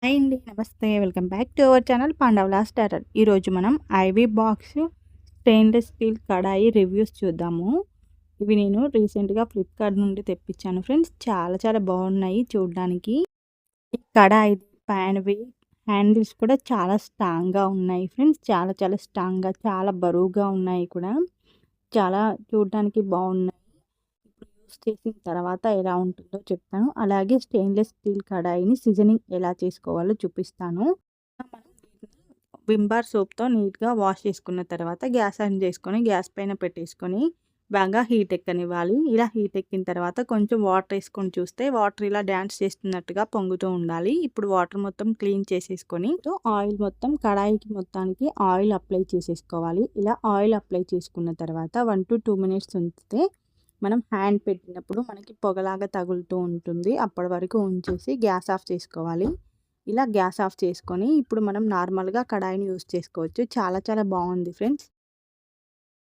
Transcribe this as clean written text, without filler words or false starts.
Hi అండి. నమస్తే. Welcome back to our channel పాండవులా స్టార్టర్. ఈరోజు మనం IV box stainless steel kadai reviews చూద్దాము. ఇవి నేను రీసెంట్‌గా ఫ్లిప్‌కార్ట్ నుండి తెప్పించాను ఫ్రెండ్స్. చాలా చాలా బాగున్నాయి చూడడానికి. ఈ కడాయి ప్యాన్‌వి హ్యాండిల్స్ కూడా చాలా స్ట్రాంగ్‌గా ఉన్నాయి ఫ్రెండ్స్. చాలా చాలా స్ట్రాంగ్‌గా చాలా బరువుగా ఉన్నాయి కూడా. చాలా చూడడానికి బాగున్నాయి. యూస్ చేసిన తర్వాత ఎలా ఉంటుందో చెప్తాను. అలాగే స్టెయిన్‌లెస్ స్టీల్ కడాయిని సీజనింగ్ ఎలా చేసుకోవాలో చూపిస్తాను. మనం విమ్ బార్ సోప్‌తో నీట్‌గా వాష్ చేసుకున్న తర్వాత గ్యాస్ ఆన్ చేసుకొని, గ్యాస్ పైన పెట్టేసుకొని బాగా హీట్ ఎక్కనివ్వాలి. ఇలా హీట్ ఎక్కిన తర్వాత కొంచెం వాటర్ ఏసుకొని చూస్తే వాటర్ ఇలా డాన్స్ చేస్తున్నట్టుగా పొంగుతూ ఉండాలి. ఇప్పుడు వాటర్ మొత్తం క్లీన్ చేసేసుకొని ఆయిల్ మొత్తం కడాయికి మొత్తానికి ఆయిల్ అప్లై చేసేసుకోవాలి. ఇలా ఆయిల్ అప్లై చేసుకున్న తర్వాత 1-2 మినిట్స్ ఉంచితే మనం హ్యాండ్ పెట్టినప్పుడు మనకి పొగలాగా తగులుతూ ఉంటుంది. అప్పటి వరకు ఉంచేసి గ్యాస్ ఆఫ్ చేసుకోవాలి. ఇలా గ్యాస్ ఆఫ్ చేసుకొని ఇప్పుడు మనం నార్మల్‌గా కడాయిని యూజ్ చేసుకోవచ్చు. చాలా చాలా బాగుంది ఫ్రెండ్స్.